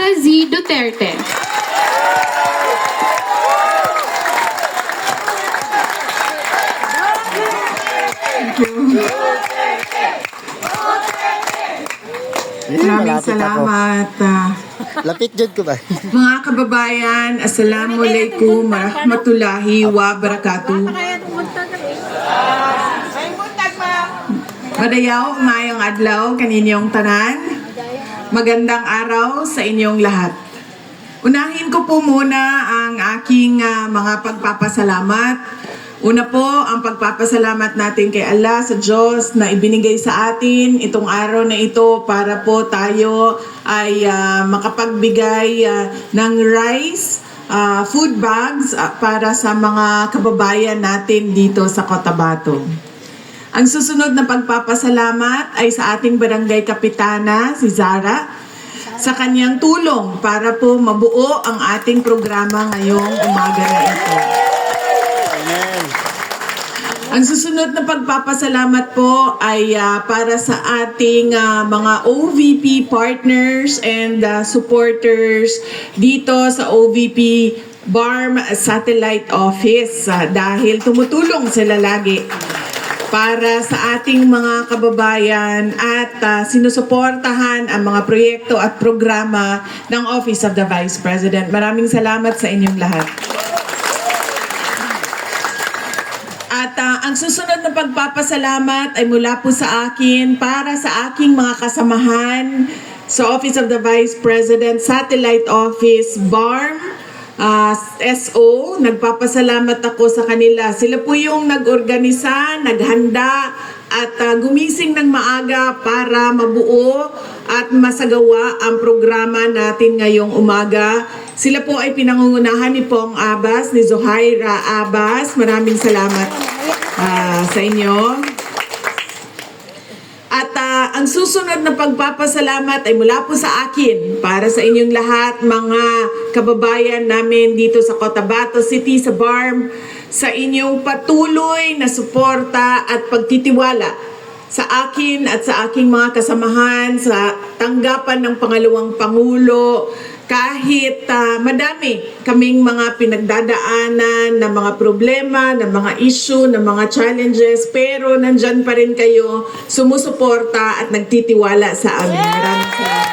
Sara Z. Duterte. Maraming salamat. Lapit jud ko ba? Mga kababayan, Assalamualaikum warahmatullahi wabarakatuh. Madayaw, mayong adlaw kaninyong tanan. Magandang araw sa inyong lahat. Unahin ko po muna ang aking mga pagpapasalamat. Una po, ang pagpapasalamat natin kay Allah sa Diyos na ibinigay sa atin itong araw na ito para po tayo ay makapagbigay ng rice, food bags para sa mga kababayan natin dito sa Cotabato. Ang susunod na pagpapasalamat ay sa ating barangay kapitana, si Zara, sa kanyang tulong para po mabuo ang ating programa ngayong umaga na ito. Ang susunod na pagpapasalamat po ay para sa ating mga OVP partners and supporters dito sa OVP BARM Satellite Office dahil tumutulong sila lagi para sa ating mga kababayan at sinusuportahan ang mga proyekto at programa ng Office of the Vice President. Maraming salamat sa inyong lahat. At ang susunod na pagpapasalamat ay mula po sa akin para sa aking mga kasamahan sa Office of the Vice President Satellite Office BARM SO. Nagpapasalamat ako sa kanila. Sila po yung nag-organisa, naghanda at gumising ng maaga para mabuo at masagawa ang programa natin ngayong umaga. Sila po ay pinangungunahan ni Pong Abbas, ni Zohaira Abbas. Maraming salamat sa inyo. At ang susunod na pagpapasalamat ay mula po sa akin para sa inyong lahat, mga kababayan namin dito sa Cotabato City, sa BARM, sa inyong patuloy na suporta at pagtitiwala sa akin at sa aking mga kasamahan sa tanggapan ng pangalawang Pangulo. Kahit madami kaming mga pinagdadaanan na mga problema, na mga issue, na mga challenges, pero nandyan pa rin kayo sumusuporta at nagtitiwala sa amin. Maraming salamat.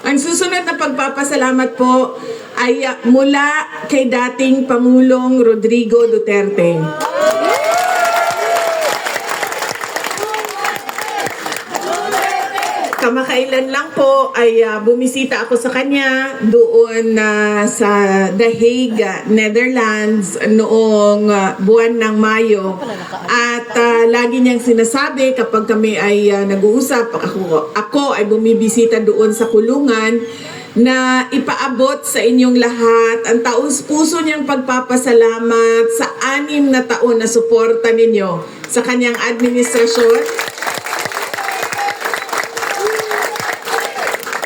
Ang susunod na pagpapasalamat po ay mula kay dating Pangulong Rodrigo Duterte. Kamakailan lang po ay bumisita ako sa kanya doon sa The Hague, Netherlands noong buwan ng Mayo. At lagi niyang sinasabi kapag kami ay nag-uusap, ako ay bumibisita doon sa kulungan, na ipaabot sa inyong lahat ang taus-puso niyang pagpapasalamat sa 6 na taon na suporta ninyo sa kanyang administrasyon.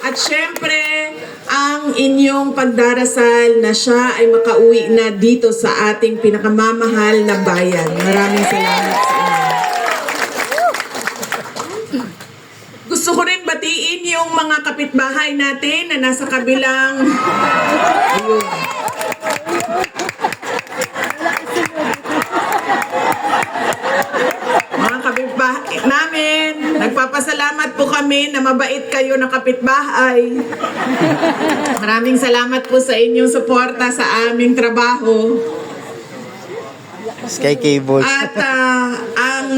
At syempre, ang inyong pagdarasal na siya ay makauwi na dito sa ating pinakamamahal na bayan. Maraming salamat sa inyo. Gusto ko rin batiin yung mga kapitbahay natin na nasa kabilang... Ayun. Mga kapitbahay namin, nagpapasalamat po kami na mabait kayo na kapitbahay. Maraming salamat po sa inyong suporta sa aming trabaho. Sky Cable. At ang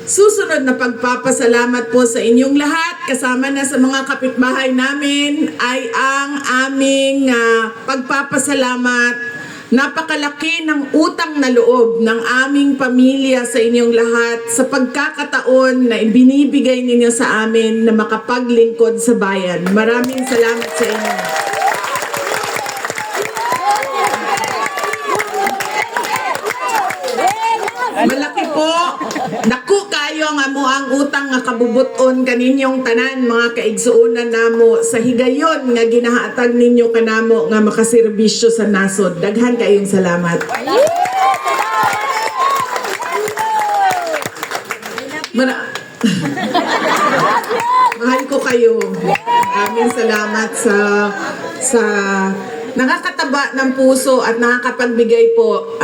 susunod na pagpapasalamat po sa inyong lahat, kasama na sa mga kapitbahay namin, ay ang aming pagpapasalamat. Napakalaki ng utang na loob ng aming pamilya sa inyong lahat sa pagkakataon na ibinibigay ninyo sa amin na makapaglingkod sa bayan. Maraming salamat sa inyo. Malaki po. Naku kayo nga mo ang utang nga kabubuton kaninyong tanan mga kaigsuonan namo sa higayon nga ginahatag ninyo kanamo nga makaserbisyo sa nasod. Daghan kayong salamat. kayo. Maraming salamat sa nakakataba ng puso at nakakapagbigay po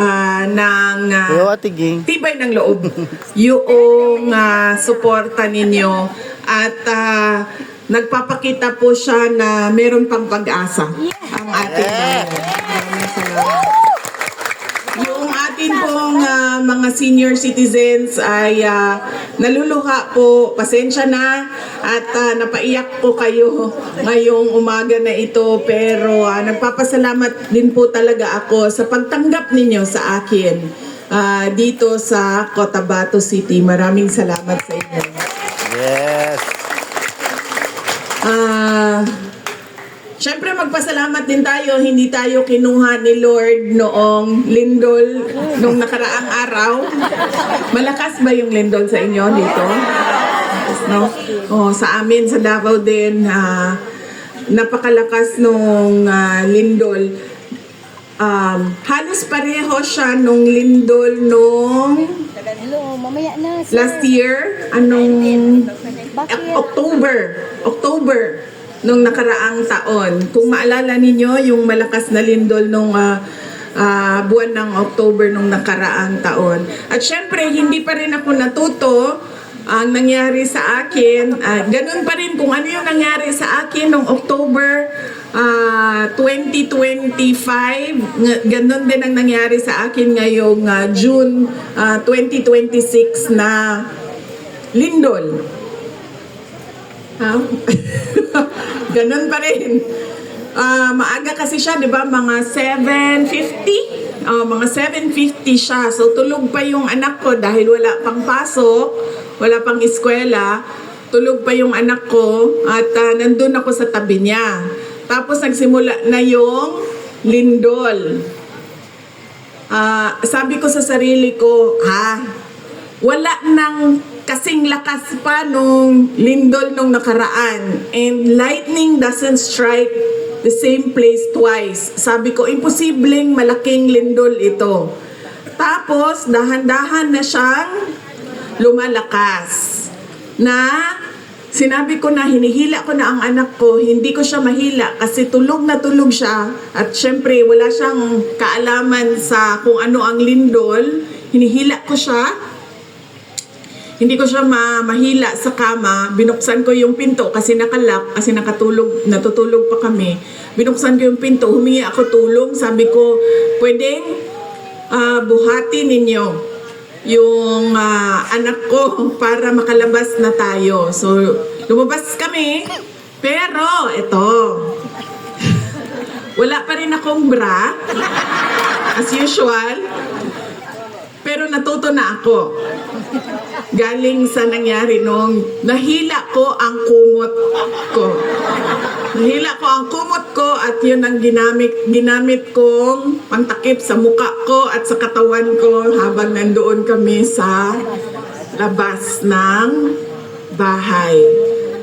ng Yo, Ate Ging. tibay ng loob yung suporta ninyo at nagpapakita po siya na meron pang pag-asa ang ating maraming salamat. Yung atin pong mga senior citizens ay naluluha po, pasensya na at napaiyak po kayo ngayong umaga na ito, pero nagpapasalamat din po talaga ako sa pagtanggap ninyo sa akin dito sa Cotabato City. Maraming salamat sa inyo. Yes. Siyempre magpasalamat din tayo, hindi tayo kinuha ni Lord noong lindol nung nakaraang araw. Malakas ba yung lindol sa inyo dito? No? Sa amin sa Davao din, napakalakas nung lindol. Halos pareho siya nung lindol nung Hello, mamaya na. last year, October nung nakaraang taon. Kung maalala ninyo, yung malakas na lindol nung buwan ng October nung nakaraang taon. At syempre, hindi pa rin ako natuto ang nangyari sa akin. Ganun pa rin kung ano yung nangyari sa akin nung October 2025. Ganun din ang nangyari sa akin ngayong June 2026 na lindol. Ganun pa rin. Maaga kasi siya, di ba? Mga 7:50? Mga 7:50 siya. So, tulog pa yung anak ko dahil wala pang pasok, wala pang eskwela. Tulog pa yung anak ko at nandun ako sa tabi niya. Tapos, nagsimula na yung lindol. Sabi ko sa sarili ko, wala nang kasing lakas pa nung lindol nung nakaraan. And lightning doesn't strike the same place twice. Sabi ko, imposibleng malaking lindol ito. Tapos, dahan-dahan na siyang lumalakas. Na sinabi ko na hinihila ko na ang anak ko, hindi ko siya mahila kasi tulog na tulog siya. At syempre, wala siyang kaalaman sa kung ano ang lindol. Hinihila ko siya. Hindi ko siya mahila sa kama. Binuksan ko yung pinto kasi nakalak, kasi natutulog pa kami. Binuksan ko yung pinto, humingi ako tulong. Sabi ko, pwedeng buhati ninyo yung anak ko para makalabas na tayo. So, lumabas kami. Pero, ito. Wala pa rin akong bra. As usual. Pero natuto na ako. Galing sa nangyari nung nahila ko ang kumot ko. Nahila ko ang kumot ko at yun ang ginamit kong pantakip sa muka ko at sa katawan ko habang nandoon kami sa labas ng bahay.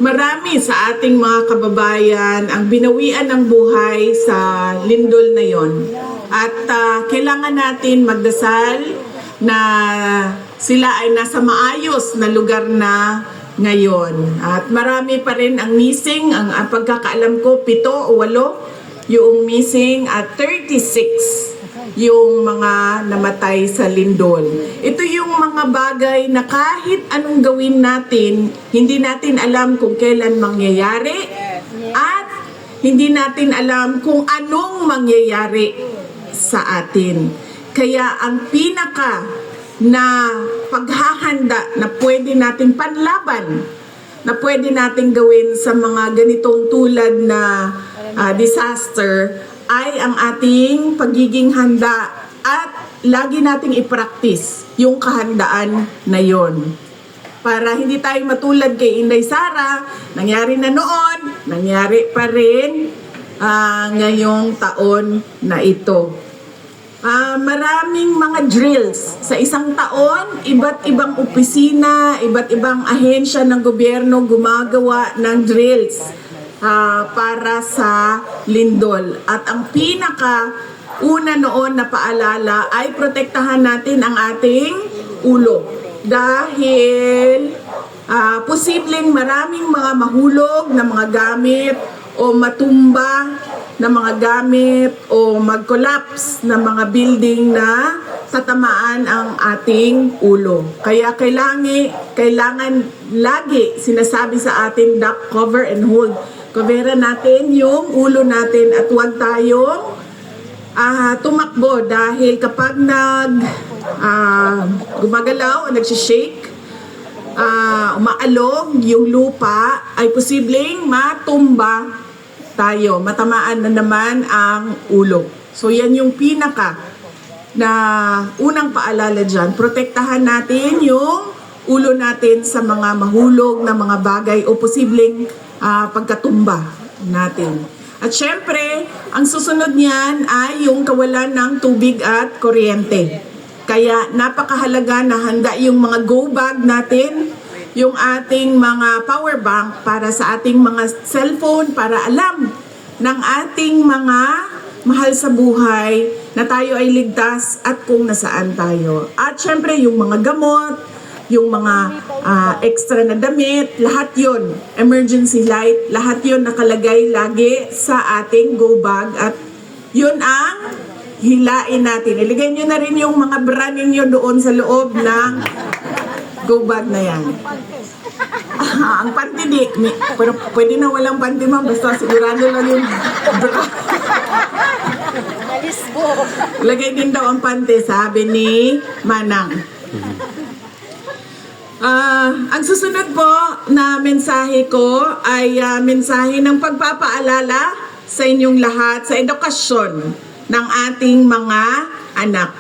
Marami sa ating mga kababayan ang binawian ng buhay sa lindol na yon. At kailangan natin magdasal na sila ay nasa maayos na lugar na ngayon. At marami pa rin ang missing, ang pagkakaalam ko, 7 o 8 yung missing at 36 yung mga namatay sa lindol. Ito yung mga bagay na kahit anong gawin natin, hindi natin alam kung kailan mangyayari at hindi natin alam kung anong mangyayari sa atin. Kaya ang pinaka na paghahanda na pwede nating panlaban, na pwede nating gawin sa mga ganitong tulad na disaster ay ang ating pagiging handa at lagi nating i-practice yung kahandaan na yon. Para hindi tayo matulad kay Inday Sara, nangyari na noon, nangyari pa rin ngayong taon na ito. Maraming mga drills. Sa isang taon, iba't ibang opisina, iba't ibang ahensya ng gobyerno gumagawa ng drills para sa lindol. At ang pinaka una noon na paalala ay protektahan natin ang ating ulo. Dahil posibleng maraming mga mahulog na mga gamit o matumba na mga gamit o mag-collapse na mga building na tatamaan ang ating ulo. Kaya kailangan lagi sinasabi sa atin, duck, cover, and hold. Coveran natin yung ulo natin at huwag tayong tumakbo dahil kapag gumagalaw o nagsishake, umaalog yung lupa, ay posibleng matumba tayo, matamaan na naman ang ulo. So yan yung pinaka na unang paalala dyan. Protektahan natin yung ulo natin sa mga mahulog na mga bagay o posibleng pagkatumba natin. At syempre, ang susunod niyan ay yung kawalan ng tubig at kuryente. Kaya napakahalaga na handa yung mga go bag natin, yung ating mga power bank para sa ating mga cellphone, para alam ng ating mga mahal sa buhay na tayo ay ligtas at kung nasaan tayo. At syempre yung mga gamot, yung mga extra na damit, lahat yon, emergency light, lahat yon nakalagay lagi sa ating go bag at yun ang hilain natin. Iligay nyo na rin yung mga bra ninyo doon sa loob ng go bag na yan. Ang panty di, pero pwede na walang panty ma'am, basta sigurado lang yung bra. Alis po. Lagay din daw ang panty, sabi ni Manang. Ang susunod po na mensahe ko ay mensahe ng pagpapaalala sa inyong lahat sa edukasyon ng ating mga anak.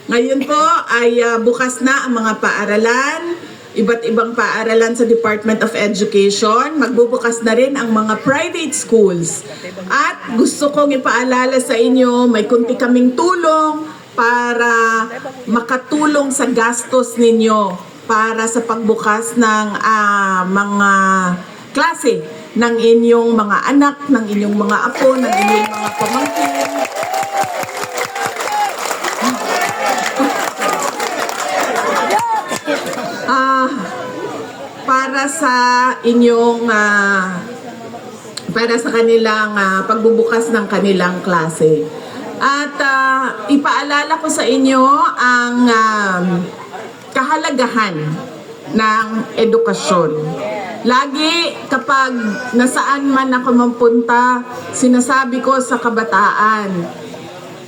Ngayon po ay bukas na ang mga paaralan, iba't ibang paaralan sa Department of Education. Magbubukas na rin ang mga private schools. At gusto kong ipaalala sa inyo, may kunti kaming tulong para makatulong sa gastos ninyo para sa pagbukas ng mga klase ng inyong mga anak, ng inyong mga apo, ng inyong mga pamangkin. Para sa inyong para sa kanilang pagbubukas ng kanilang klase. At ipaalala ko sa inyo ang kahalagahan ng edukasyon. Lagi kapag nasaan man ako mapunta, sinasabi ko sa kabataan,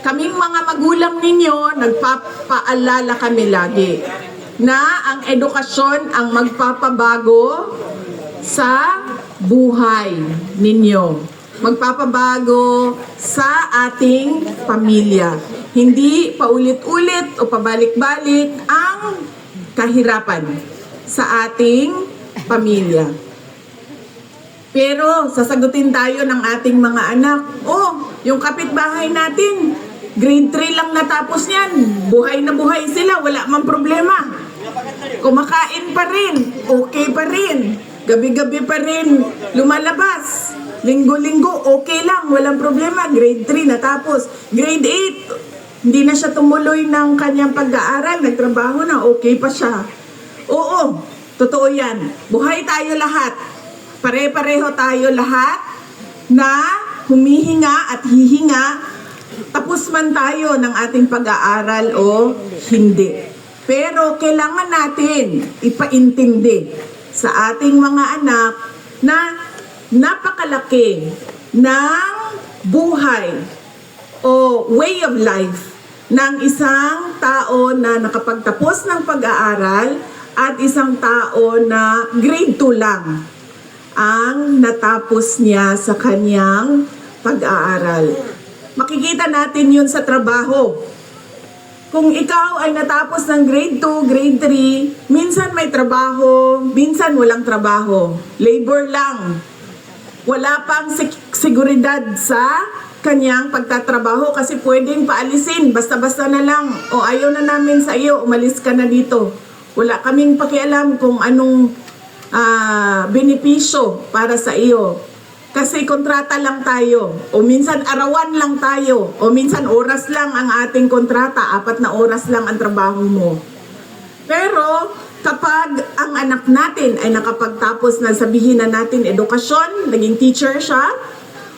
kaming mga magulang ninyo, nagpapaalala kami lagi na ang edukasyon ang magpapabago sa buhay ninyo. Magpapabago sa ating pamilya. Hindi paulit-ulit o pabalik-balik ang kahirapan sa ating pamilya. Pero sasagutin tayo ng ating mga anak, yung kapitbahay natin, grade 3 lang natapos niyan. Buhay na buhay sila, wala mang problema. Kumakain pa rin, okay pa rin. Gabi-gabi pa rin, lumalabas. Linggo-linggo, okay lang, walang problema. Grade 3 natapos. Grade 8, hindi na siya tumuloy ng kanyang pag-aaral. Nagtrabaho na, okay pa siya. Oo, totoo yan. Buhay tayo lahat. Pare-pareho tayo lahat na humihinga at hihinga. Tapos man tayo ng ating pag-aaral o hindi. Pero kailangan natin ipaintindi sa ating mga anak na napakalaki ng buhay o way of life ng isang tao na nakapagtapos ng pag-aaral at isang tao na grade 2 lang ang natapos niya sa kanyang pag-aaral. Makikita natin yun sa trabaho. Kung ikaw ay natapos ng grade 2, grade 3, minsan may trabaho, minsan walang trabaho. Labor lang. Wala pang seguridad sa kanyang pagtatrabaho kasi pwedeng paalisin, basta-basta na lang. O ayaw na namin sa iyo, umalis ka na dito. Wala kaming pakialam kung anong benepisyo para sa iyo. Kasi kontrata lang tayo. O minsan arawan lang tayo. O minsan oras lang ang ating kontrata. 4 na oras lang ang trabaho mo. Pero Kapag ang anak natin ay nakapagtapos na, sabihin na natin edukasyon, naging teacher siya,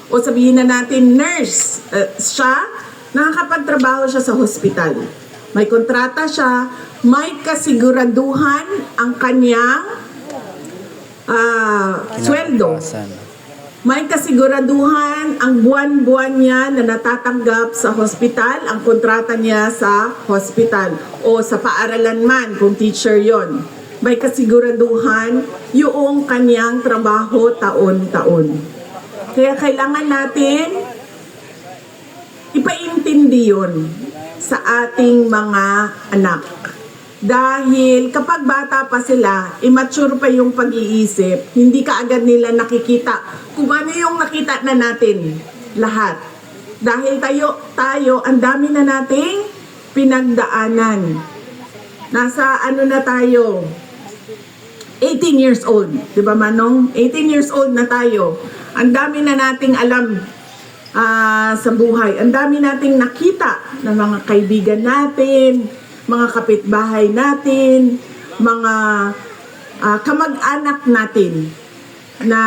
o sabihin na natin nurse siya, nakakapagtrabaho siya sa hospital. May kontrata siya, may kasiguraduhan ang kanyang sweldo. May kasiguraduhan ang buwan-buwan niya na natatanggap sa hospital, ang kontrata niya sa hospital o sa paaralan man kung teacher yon. May kasiguraduhan yung kanyang trabaho taon-taon. Kaya kailangan natin ipaintindi yun sa ating mga anak. Dahil kapag bata pa sila, immature pa yung pag-iisip, hindi kaagad nila nakikita kung ano yung nakita na natin lahat. Dahil tayo ang dami na nating pinagdaanan. Nasa ano na tayo? 18 years old. Diba Manong? 18 years old na tayo. Ang dami na nating alam sa buhay. Ang dami nating nakita ng mga kaibigan natin, mga kapitbahay natin, mga kamag-anak natin na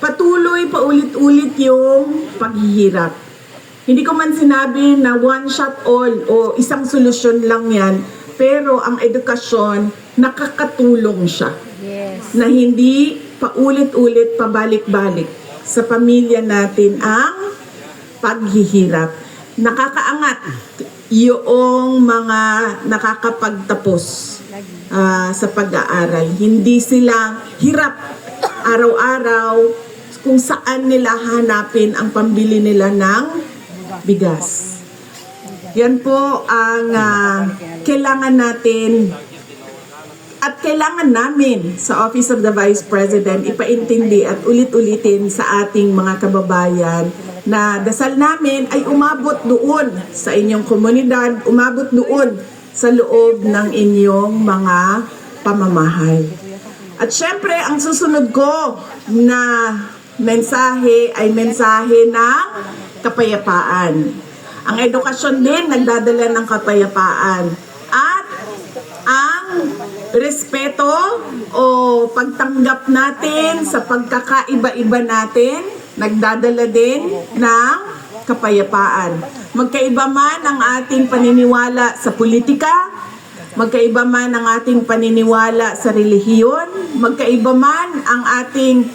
patuloy paulit-ulit yung paghihirap. Hindi ko man sinabi na one shot all o isang solusyon lang yan, pero ang edukasyon nakakatulong siya. Yes. Na hindi paulit-ulit pabalik-balik sa pamilya natin ang paghihirap. Nakakaangat yung mga nakakapagtapos sa pag-aaral. Hindi sila hirap araw-araw kung saan nila hanapin ang pambili nila ng bigas. Yan po ang kailangan natin at kailangan namin sa Office of the Vice President ipaintindi at ulit-ulitin sa ating mga kababayan na dasal namin ay umabot doon sa inyong komunidad, umabot doon sa loob ng inyong mga pamamahay. At syempre, ang susunod ko na mensahe ay mensahe ng kapayapaan. Ang edukasyon din nagdadala ng kapayapaan. At ang respeto o pagtanggap natin sa pagkakaiba-iba natin, nagdadala din ng kapayapaan. Magkaiba man ang ating paniniwala sa politika, magkaiba man ang ating paniniwala sa relihiyon, magkaiba man ang ating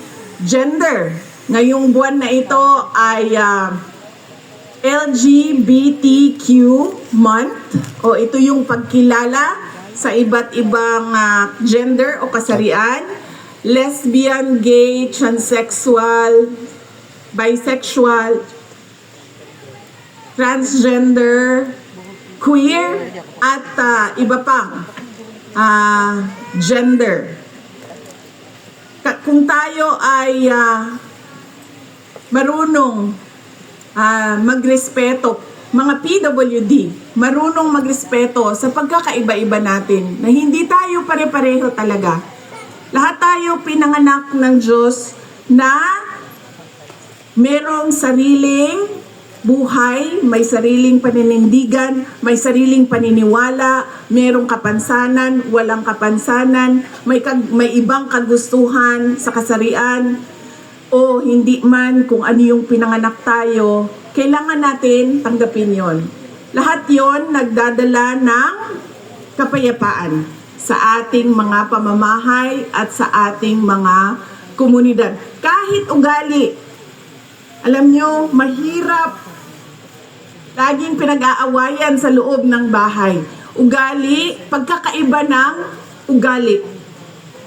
gender. Ngayong buwan na ito ay LGBTQ month o ito yung pagkilala sa iba't ibang gender o kasarian, lesbian, gay, transsexual, bisexual, transgender, queer, at iba pang gender. Kung tayo ay marunong magrespeto, mga PWD, marunong magrespeto sa pagkakaiba-iba natin, na hindi tayo pare-pareho talaga. Lahat tayo pinanganak ng Diyos na merong sariling buhay, may sariling paninindigan, may sariling paniniwala, merong kapansanan, walang kapansanan, may ibang kagustuhan sa kasarian, o hindi man kung ano yung pinanganak tayo, kailangan natin tanggapin yon. Lahat yon nagdadala ng kapayapaan sa ating mga pamamahay at sa ating mga komunidad. Kahit ugali, alam nyo, mahirap. Laging pinag-aawayan sa loob ng bahay. Ugali, pagkakaiba ng ugali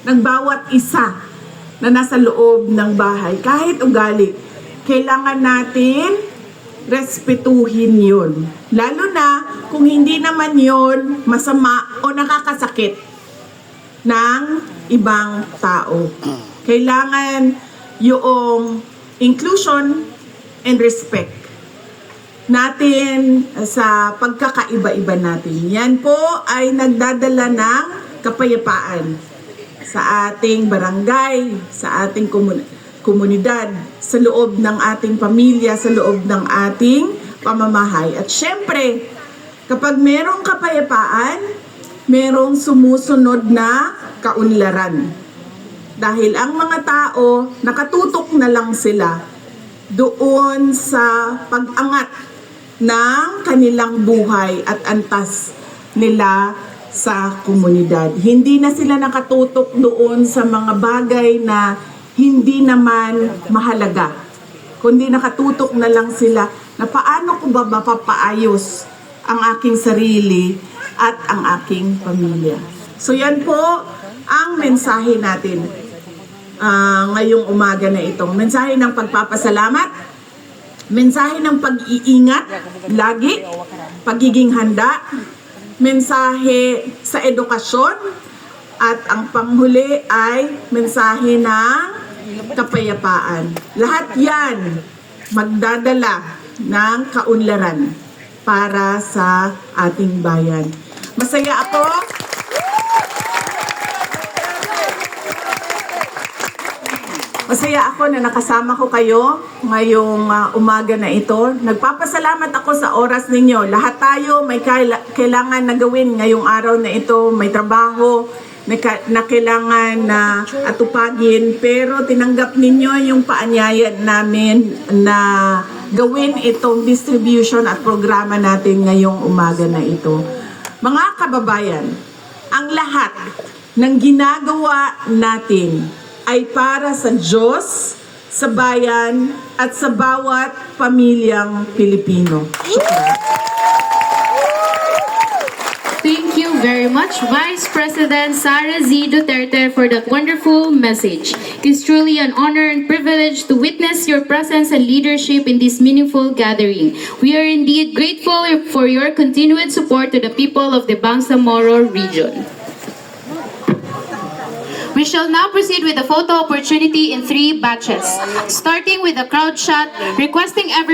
ng bawat isa na nasa loob ng bahay. Kahit ugali, kailangan natin respetuhin yun. Lalo na kung hindi naman yun masama o nakakasakit ng ibang tao. Kailangan yung inclusion and respect natin sa pagkakaiba-iba natin. Yan po ay nagdadala ng kapayapaan sa ating barangay, sa ating komunidad, sa loob ng ating pamilya, sa loob ng ating pamamahay. At syempre, kapag merong kapayapaan, merong sumusunod na kaunlaran. Dahil ang mga tao, nakatutok na lang sila doon sa pag-angat ng kanilang buhay at antas nila sa komunidad. Hindi na sila nakatutok doon sa mga bagay na hindi naman mahalaga, kundi nakatutok na lang sila na paano ko ba mapapaayos ang aking sarili at ang aking pamilya. So yan po ang mensahe natin ngayong umaga na ito. Mensahe ng pagpapasalamat, mensahe ng pag-iingat lagi, pagiging handa, mensahe sa edukasyon, at ang panghuli ay mensahe ng kapayapaan. Lahat yan magdadala ng kaunlaran para sa ating bayan. Masaya ako. Masaya ako na nakasama ko kayo ngayong umaga na ito. Nagpapasalamat ako sa oras ninyo. Lahat tayo may kailangan na gawin ngayong araw na ito. May trabaho na kailangan na atupagin. Pero tinanggap ninyo yung paanyayan namin na gawin itong distribution at programa natin ngayong umaga na ito. Mga kababayan, ang lahat ng ginagawa natin ay para sa Diyos, sa bayan, at sa bawat pamilyang Pilipino. Thank you very much, Vice President Sara Z. Duterte, for that wonderful message. It is truly an honor and privilege to witness your presence and leadership in this meaningful gathering. We are indeed grateful for your continued support to the people of the Bangsamoro region. We shall now proceed with the photo opportunity in 3 batches, starting with the crowd shot, requesting every